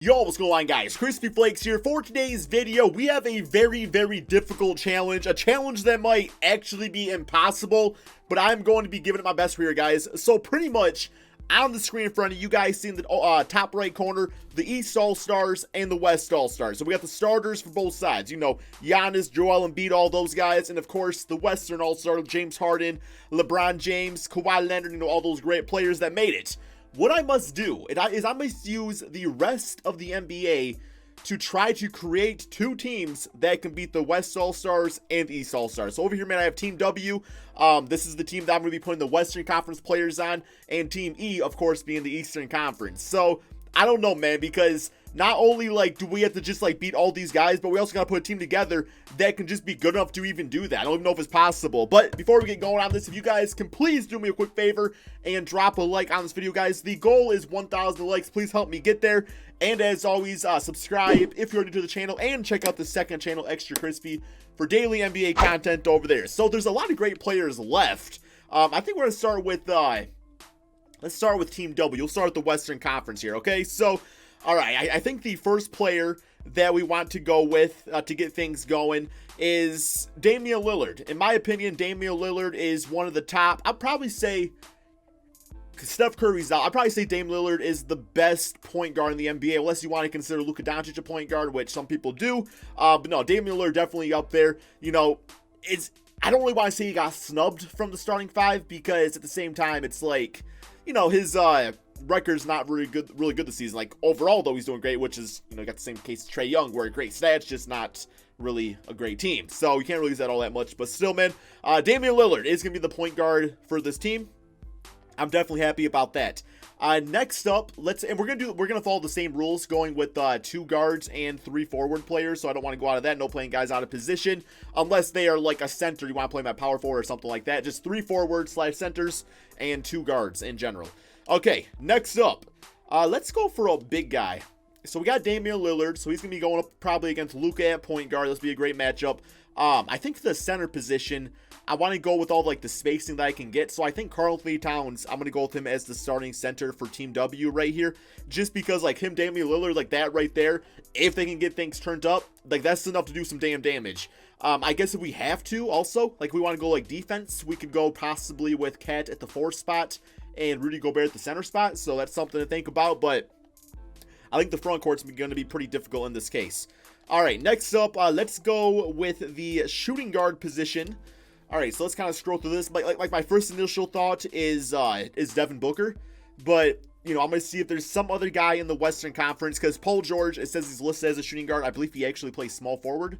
Yo, what's going on, guys? Crispy Flakes here. For today's video, we have a very difficult challenge. A challenge that might actually be impossible, but I'm going to be giving it my best for here, guys. So pretty much, on the screen in front of you guys, see in the top right corner, the East All-Stars and the West All-Stars. So we got the starters for both sides. You know, Giannis, Joel Embiid, all those guys. And of course, the Western All-Star, James Harden, LeBron James, Kawhi Leonard, you know, all those great players that made it. What I must do is I must use the rest of the NBA to try to create two teams that can beat the West All-Stars and East All-Stars. So over here, man, I have Team W. This is the team that I'm going to be putting the Western Conference players on, and Team E, of course, being the Eastern Conference. So I don't know, man, because not only like do we have to just like beat all these guys, but we also got to put a team together that can just be good enough to even do that. I don't even know if it's possible. But before we get going on this, if you guys can please do me a quick favor and drop a like on this video, guys. The goal is 1,000 likes. Please help me get there. And as always, subscribe if you're new to the channel, and check out the second channel, Extra Crispy, for daily NBA content over there. So there's a lot of great players left. I think we're gonna start with let's start with Team W. We'll start with the Western Conference here, okay? So, all right, I think the first player that we want to go with to get things going is Damian Lillard. In my opinion, Damian Lillard is one of the top. I'd probably say Steph Curry's out. I'd probably say Damian Lillard is the best point guard in the NBA, unless you want to consider Luka Doncic a point guard, which some people do. But no, Damian Lillard definitely up there. You know, I don't really want to say he got snubbed from the starting five, because at the same time, it's like, you know, his record's not really good this season. Like, overall, though, he's doing great, which is, you know, got the same case as Trae Young, where great stats, just not really a great team. So you can't really use that all that much. But still, man, Damian Lillard is going to be the point guard for this team. I'm definitely happy about that. Next up, we're gonna follow the same rules, going with 2 guards and 3 forward players. So I don't want to go out of that. No playing guys out of position unless they are like a center. You want to play them at power forward or something like that. Just 3 forwards / centers and 2 guards in general. Okay, next up, let's go for a big guy. So we got Damian Lillard. So he's gonna be going up probably against Luka at point guard. This will be a great matchup. I think for the center position, I want to go with all like the spacing that I can get. So I think Karl-Anthony Towns, I'm going to go with him as the starting center for Team W right here. Just because like him, Damian Lillard, like that right there, if they can get things turned up, like that's enough to do some damn damage. I guess if we have to also, like we want to go like defense, we could go possibly with Cat at the 4 spot and Rudy Gobert at the center spot. So that's something to think about. But I think the front court's going to be pretty difficult in this case. All right, next up, let's go with the shooting guard position. All right, so let's kind of scroll through this. Like my first initial thought is Devin Booker, but you know, I'm gonna see if there's some other guy in the Western Conference, because Paul George, it says he's listed as a shooting guard. I believe he actually plays small forward.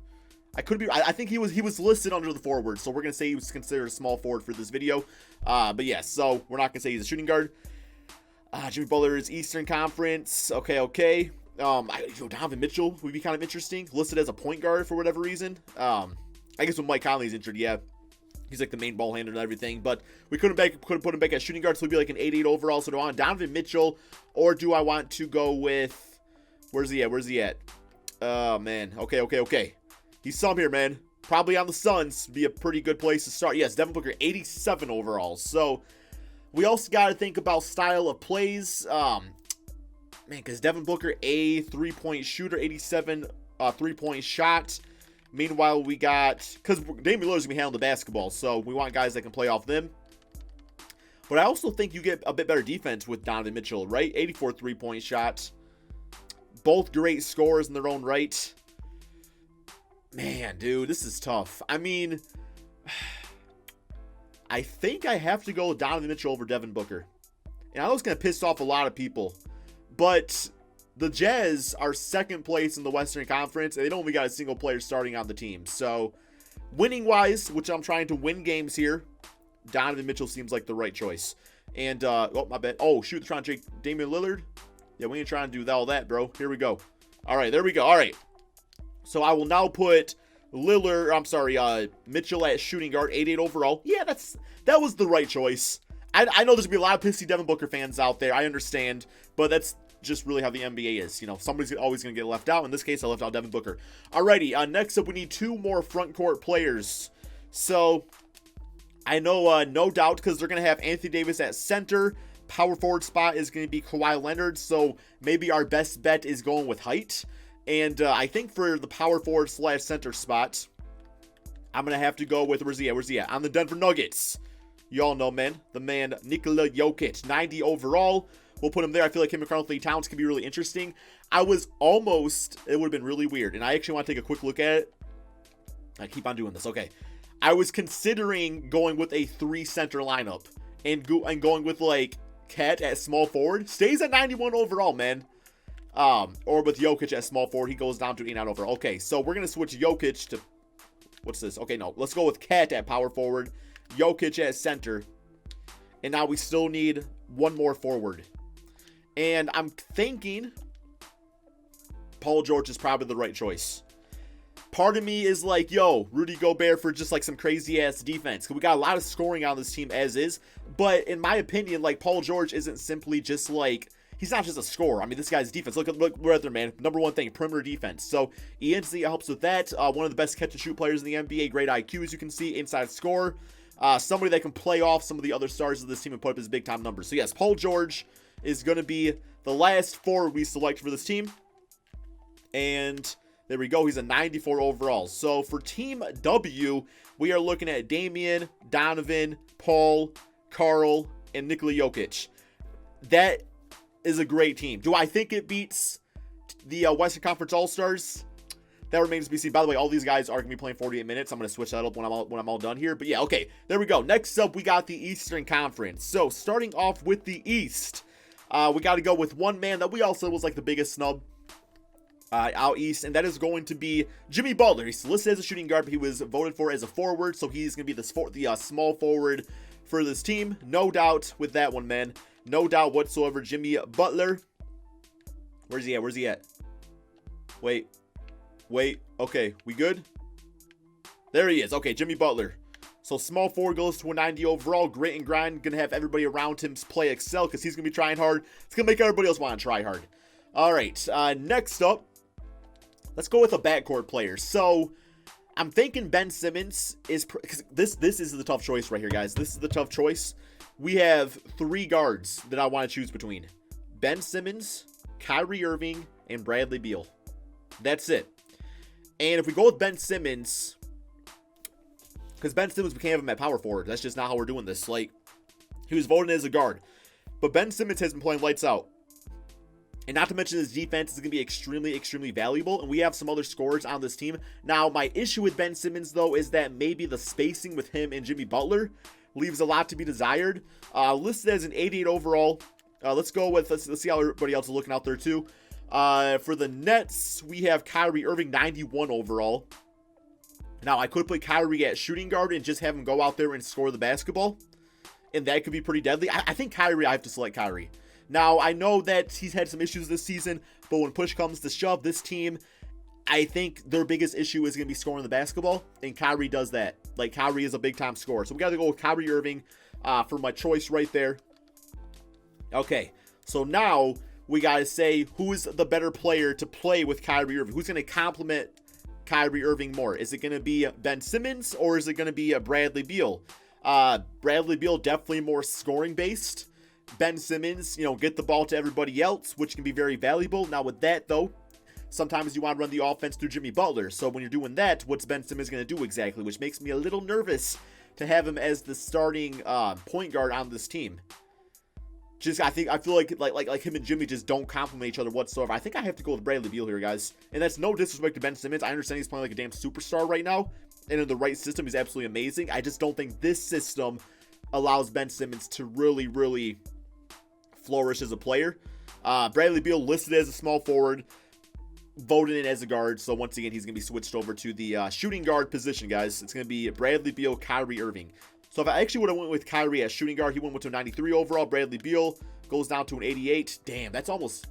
I could be. I think he was listed under the forward, so we're gonna say he was considered a small forward for this video. But yes, so we're not gonna say he's a shooting guard. Jimmy Butler is Eastern Conference. Okay. Donovan Mitchell would be kind of interesting, listed as a point guard for whatever reason. I guess when Mike Conley's injured, yeah. He's like the main ball handler and everything, but we couldn't put him back at shooting guard, so he'd be like an 8-8 overall. So do I want Donovan Mitchell, or do I want to go with, where's he at? Oh, man. Okay. He's some here, man. Probably on the Suns. Be a pretty good place to start. Yes, Devin Booker, 87 overall. So we also got to think about style of plays. Man, because Devin Booker, a 3-point shooter, 87 3-point shot. Meanwhile, we got, because Damian Lillard's going to be handling the basketball, so we want guys that can play off them. But I also think you get a bit better defense with Donovan Mitchell, right? 84 3-point shots. Both great scorers in their own right. Man, dude, this is tough. I mean, I think I have to go with Donovan Mitchell over Devin Booker. And I know it's going to piss off a lot of people, but the Jazz are second place in the Western Conference, and they don't even got a single player starting on the team. So, winning-wise, which I'm trying to win games here, Donovan Mitchell seems like the right choice. And, oh, my bad. Oh, shoot, they're trying to take Damian Lillard? Yeah, we ain't trying to do all that, bro. Here we go. All right, there we go. All right. So, I will now put Mitchell at shooting guard, 8-8 overall. Yeah, that was the right choice. I know there's going to be a lot of pissy Devin Booker fans out there. I understand, but that's just really how the NBA is. You know, somebody's always going to get left out. In this case, I left out Devin Booker. Alrighty, next up, we need 2 more front court players. So, I know, no doubt, because they're going to have Anthony Davis at center, power forward spot is going to be Kawhi Leonard, so maybe our best bet is going with height. And I think for the power forward / center spot, I'm going to have to go with, where's he at? On the Denver Nuggets. You all know, man. The man, Nikola Jokic, 90 overall. We'll put him there. I feel like him and Karl Anthony Towns can be really interesting. I was almost, it would have been really weird. And I actually want to take a quick look at it. I keep on doing this. Okay. I was considering going with a 3-center lineup. And going with, like, Cat at small forward. Stays at 91 overall, man. Or with Jokic at small forward. He goes down to 89 overall. Okay, so we're going to switch Jokic to, what's this? Okay, no. Let's go with Cat at power forward. Jokic at center. And now we still need one more forward. And I'm thinking Paul George is probably the right choice. Part of me is like, yo, Rudy Gobert for just like some crazy ass defense. Because we got a lot of scoring on this team as is. But in my opinion, like, Paul George isn't simply just like, he's not just a scorer. I mean, this guy's defense. Look right there, man. Number one thing, perimeter defense. So he instantly helps with that. One of the best catch and shoot players in the NBA. Great IQ, as you can see. Inside scorer. Somebody that can play off some of the other stars of this team and put up his big time numbers. So yes, Paul George is going to be the last forward we select for this team. And there we go. He's a 94 overall. So for Team W, we are looking at Damian, Donovan, Paul, Karl, and Nikola Jokic. That is a great team. Do I think it beats the Western Conference All-Stars? That remains to be seen. By the way, all these guys are going to be playing 48 minutes. I'm going to switch that up when I'm all done here. But yeah, okay. There we go. Next up, we got the Eastern Conference. So starting off with the East, we got to go with one man that we all said was like the biggest snub out East, and that is going to be Jimmy Butler. He's listed as a shooting guard, but he was voted for as a forward, so he's going to be the small forward for this team. No doubt with that one, man. No doubt whatsoever. Jimmy Butler. Where's he at? Wait. Okay, we good? There he is. Okay, Jimmy Butler. So small forward goes to a 90 overall. Grit and grind. Going to have everybody around him play excel because he's going to be trying hard. It's going to make everybody else want to try hard. All right, next up, let's go with a backcourt player. So I'm thinking Ben Simmons is, because this is the tough choice right here, guys. This is the tough choice. We have 3 guards that I want to choose between. Ben Simmons, Kyrie Irving, and Bradley Beal. That's it. And if we go with Ben Simmons, because Ben Simmons, we can't have him at power forward. That's just not how we're doing this. Like, he was voted as a guard. But Ben Simmons has been playing lights out. And not to mention his defense is going to be extremely, extremely valuable. And we have some other scorers on this team. Now, my issue with Ben Simmons, though, is that maybe the spacing with him and Jimmy Butler leaves a lot to be desired. Listed as an 88 overall. Let's go with, let's see how everybody else is looking out there, too. For the Nets, we have Kyrie Irving, 91 overall. Now, I could put Kyrie at shooting guard and just have him go out there and score the basketball. And that could be pretty deadly. I think Kyrie, I have to select Kyrie. Now, I know that he's had some issues this season, but when push comes to shove, this team, I think their biggest issue is going to be scoring the basketball, and Kyrie does that. Like, Kyrie is a big-time scorer. So we got to go with Kyrie Irving for my choice right there. Okay, so now we got to say who's the better player to play with Kyrie Irving. Who's going to complement Kyrie Irving more? Is it going to be Ben Simmons, or is it going to be Bradley Beal? Bradley Beal definitely more scoring-based. Ben Simmons, get the ball to everybody else, which can be very valuable. Now with that, though, sometimes you want to run the offense through Jimmy Butler. So when you're doing that, what's Ben Simmons going to do exactly? Which makes me a little nervous to have him as the starting point guard on this team. I feel like him and Jimmy just don't complement each other whatsoever. I think I have to go with Bradley Beal here, guys. And that's no disrespect to Ben Simmons. I understand he's playing like a damn superstar right now. And in the right system, he's absolutely amazing. I just don't think this system allows Ben Simmons to really, really flourish as a player. Bradley Beal listed as a small forward, voted in as a guard. So once again, he's going to be switched over to the shooting guard position, guys. It's going to be Bradley Beal, Kyrie Irving. So if I actually would have went with Kyrie as shooting guard, he went to a 93 overall. Bradley Beal goes down to an 88. Damn, that's almost...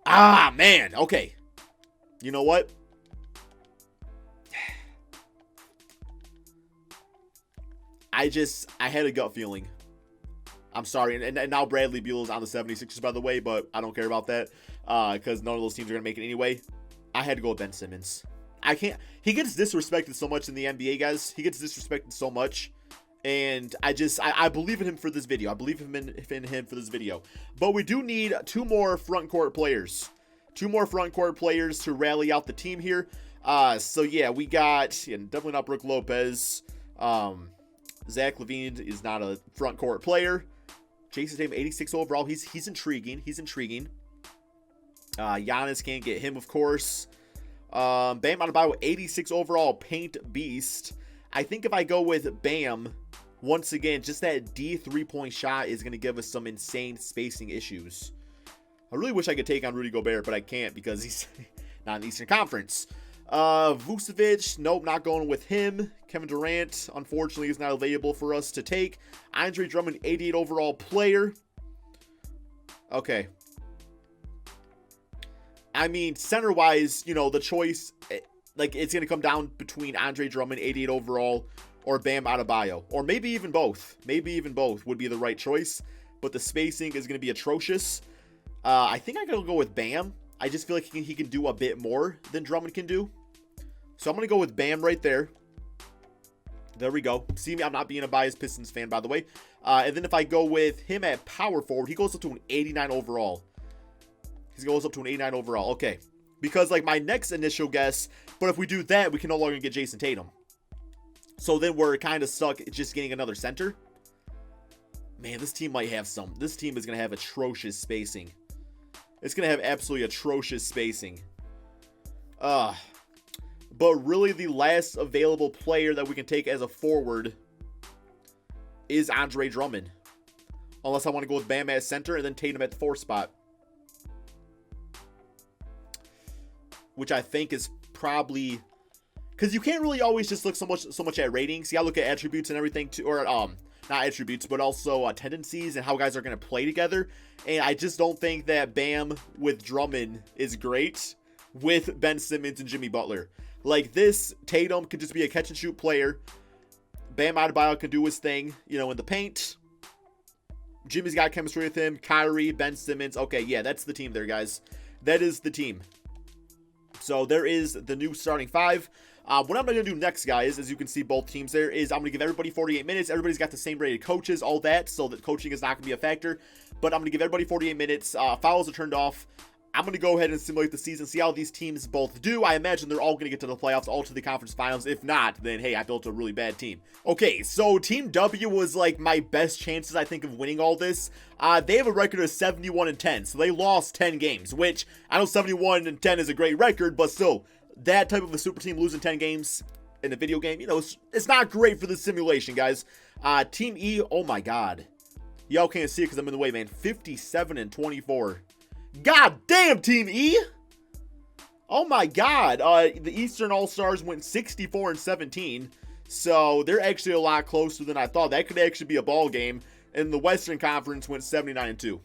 man. Okay. You know what? I had a gut feeling. I'm sorry. And now Bradley Beal is on the 76ers, by the way, but I don't care about that because none of those teams are going to make it anyway. I had to go with Ben Simmons. I can't. He gets disrespected so much in the NBA, guys. He gets disrespected so much. And I believe in him for this video. I believe in him for this video. But we do need 2 more front court players. 2 more front court players to rally out the team here. So yeah, we got definitely not Brook Lopez. Zach LaVine is not a front court player. Jason Tatum, 86 overall. He's intriguing. He's intriguing. Giannis can't get him, of course. Bam Adebayo, 86 overall, paint beast. I think if I go with Bam, once again, just that D 3-point shot is going to give us some insane spacing issues. I really wish I could take on Rudy Gobert, but I can't because he's not in the Eastern Conference. Vucevic, nope, not going with him. Kevin Durant, unfortunately, is not available for us to take. Andre Drummond, 88 overall player. Okay. I mean, center-wise, you know, the choice, like, it's going to come down between Andre Drummond, 88 overall, or Bam Adebayo. Or maybe even both. Maybe even both would be the right choice. But the spacing is going to be atrocious. I think I'm going to go with Bam. I just feel like he can do a bit more than Drummond can do. So I'm going to go with Bam right there. There we go. See me, I'm not being a biased Pistons fan, by the way. And then if I go with him at power forward, he goes up to an 89 overall. He goes up to an 89 overall. Okay. Because, like, my next initial guess, but if we do that, we can no longer get Jason Tatum. So then we're kind of stuck just getting another center. Man, this team might have some. This team is going to have atrocious spacing. It's going to have absolutely atrocious spacing. But really the last available player that we can take as a forward is Andre Drummond. Unless I want to go with Bam at center and then Tatum at the 4 spot. Which I think is probably... Because you can't really always just look so much at ratings. You gotta look at attributes and everything too, or not attributes, but also tendencies and how guys are gonna play together. And I just don't think that Bam with Drummond is great with Ben Simmons and Jimmy Butler. Like this, Tatum could just be a catch and shoot player. Bam Adebayo can do his thing, you know, in the paint. Jimmy's got chemistry with him. Kyrie, Ben Simmons. Okay, yeah, that's the team there, guys. That is the team. So there is the new starting 5. What I'm going to do next, guys, as you can see both teams there, is I'm going to give everybody 48 minutes. Everybody's got the same rated coaches, all that, so that coaching is not going to be a factor. But I'm going to give everybody 48 minutes. Fouls are turned off. I'm going to go ahead and simulate the season, see how these teams both do. I imagine they're all going to get to the playoffs, all to the conference finals. If not, then, hey, I built a really bad team. Okay, so Team W was, like, my best chances, I think, of winning all this. They have a record of 71-10, so they lost 10 games, which I know 71-10 is a great record, but still, that type of a super team losing 10 games in a video game, you know, it's not great for the simulation, guys. Team E, oh my god. Y'all can't see it because I'm in the way, man. 57-24. God damn, Team E! Oh my god. The Eastern All-Stars went 64-17. So they're actually a lot closer than I thought. That could actually be a ball game. And the Western Conference went 79-2.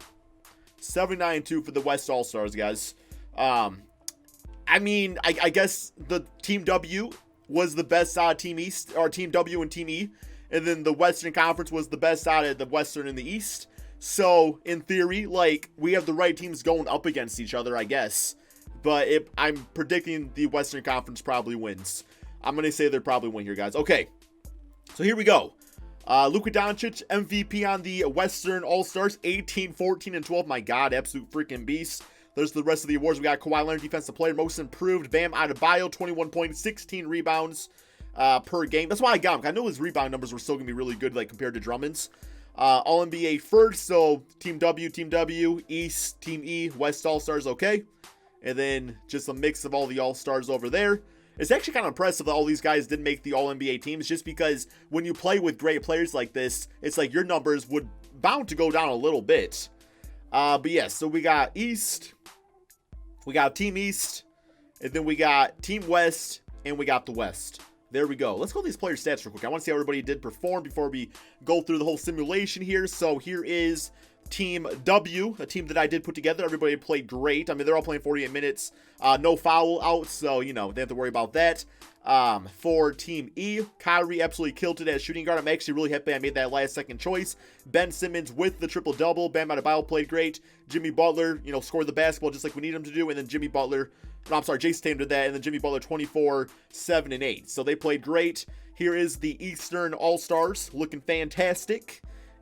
79-2 for the West All-Stars, guys. I mean, I guess the Team W was the best out of Team East, or Team W and Team E. And then the Western Conference was the best out of the Western and the East. So, in theory, like, we have the right teams going up against each other, I guess. But I'm predicting the Western Conference probably wins. I'm going to say they'll probably win here, guys. Okay, so here we go. Luka Doncic, MVP on the Western All-Stars, 18, 14, and 12. My God, absolute freaking beast. There's the rest of the awards. We got Kawhi Leonard, Defensive Player, Most Improved. Bam Adebayo, 21 points, 16 rebounds per game. That's why I got him. I know his rebound numbers were still going to be really good, like, compared to Drummond's. All-NBA first, so Team W, East, Team E, West All-Stars, okay. And then just a mix of all the All-Stars over there. It's actually kind of impressive that all these guys did make the All-NBA teams, just because when you play with great players like this, it's like your numbers would bound to go down a little bit. But yes, so we got East, we got Team East, and then we got Team West, and we got the West. There we go. Let's go to these player stats real quick. I want to see how everybody did perform before we go through the whole simulation here. So here is Team W, a team that I did put together. Everybody played great. I mean, they're all playing 48 minutes. No foul out, so, you know, they have to worry about that. For Team E, Kyrie absolutely killed it at shooting guard. I'm actually really happy I made that last second choice. Ben Simmons with the triple-double. Bam Adebayo played great. Jimmy Butler, you know, scored the basketball just like we need him to do. And then Jimmy Butler, no, I'm sorry, Jason Tatum did that. And then Jimmy Butler 24, 7, and 8. So they played great. Here is the Eastern All-Stars looking fantastic.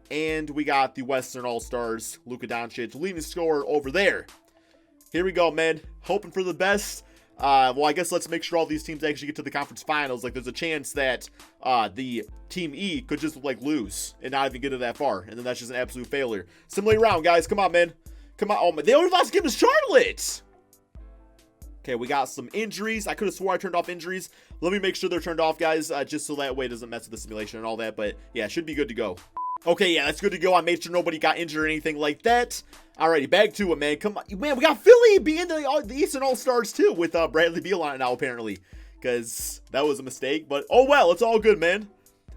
And we got the Western All-Stars, Luka Doncic, leading scorer over there. Here we go, man. Hoping for the best. Well, I guess let's make sure all these teams actually get to the conference finals. Like, there's a chance that the Team E could just, like, lose and not even get it that far. And then that's just an absolute failure. Simulate round, guys. Come on, man. Come on. Oh, man. They only lost game to Charlotte. Okay, we got some injuries. I could have swore I turned off injuries. Let me make sure they're turned off, guys, just so that way it doesn't mess with the simulation and all that. But, yeah, should be good to go. Okay, yeah, that's good to go. I made sure nobody got injured or anything like that. Alrighty, back to it, man. Come on. Man, we got Philly being the Eastern All-Stars, too, with Bradley Beal on it now, apparently. Because that was a mistake. But, oh, well, it's all good, man.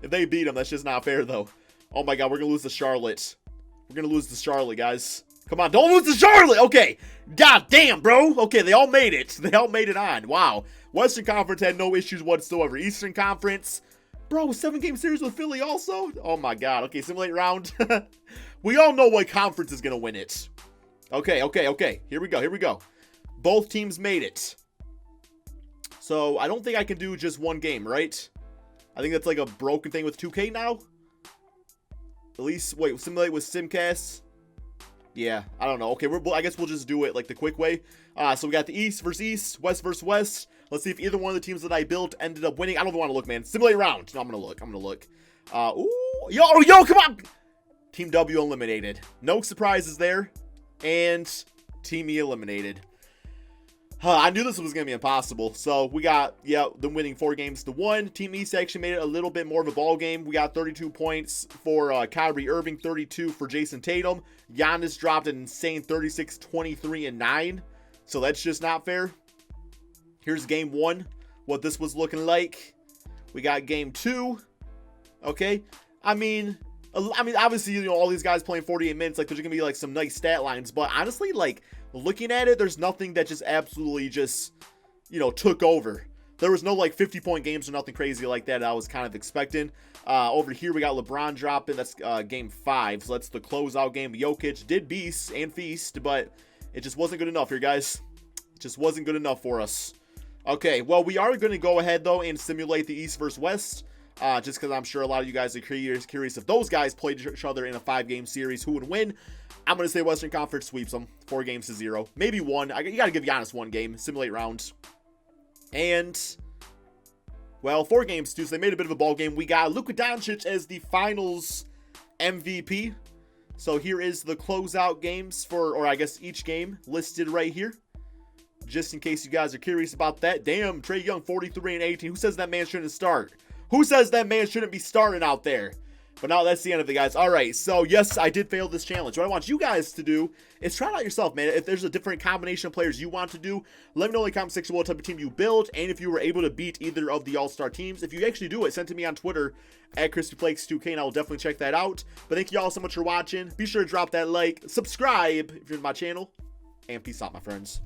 If they beat them, that's just not fair, though. Oh, my God, we're going to lose to Charlotte. We're going to lose to Charlotte, guys. Come on, don't lose to Charlotte. Okay. God damn, bro. Okay, they all made it. They all made it on. Wow. Western Conference had no issues whatsoever. Eastern Conference... Bro, 7-game series with Philly also? Oh my God. Okay, simulate round. We all know what conference is going to win it. Okay. Here we go. Both teams made it. So, I don't think I can do just one game, right? I think that's like a broken thing with 2K now. At least, wait, simulate with Simcast. Yeah, I don't know. Okay, I guess we'll just do it like the quick way. So we got the East versus East, West versus West. Let's see if either one of the teams that I built ended up winning. I don't even want to look, man. Simulate round. No, I'm going to look. Ooh. Yo, come on. Team W eliminated. No surprises there. And Team E eliminated. I knew this was going to be impossible. So we got, them winning 4-1. Team East actually made it a little bit more of a ball game. We got 32 points for Kyrie Irving, 32 for Jason Tatum. Giannis dropped an insane 36, 23, and 9. So that's just not fair. Here's game 1, what this was looking like. We got game 2. Okay. I mean, obviously, you know, all these guys playing 48 minutes, like, there's going to be, like, some nice stat lines. But honestly, like, looking at it, there's nothing that just absolutely just, you know, took over. There was no, like, 50-point games or nothing crazy like that I was kind of expecting. Over here, we got LeBron dropping. That's game 5. So that's the closeout game. Jokic did beast and feast, but it just wasn't good enough here, guys. It just wasn't good enough for us. Okay, well, we are going to go ahead, though, and simulate the East versus West. Just because I'm sure a lot of you guys are curious if those guys played each other in a 5-game series, who would win. I'm going to say Western Conference sweeps them 4-0. Maybe 1. You got to give Giannis 1 game. Simulate round. And, well, 4 games, too. So they made a bit of a ball game. We got Luka Doncic as the finals MVP. So here is the closeout games for, or I guess each game listed right here. Just in case you guys are curious about that. Damn, Trae Young, 43 and 18. Who says that man shouldn't start? Who says that man shouldn't be starting out there? But now that's the end of it, guys. All right, so yes, I did fail this challenge. What I want you guys to do is try it out yourself, man. If there's a different combination of players you want to do, let me know in the comment section what type of team you build, and if you were able to beat either of the All-Star teams. If you actually do it, send it to me on Twitter at CrispyFlakes2K, and I will definitely check that out. But thank you all so much for watching. Be sure to drop that like, subscribe if you're to my channel, and peace out, my friends.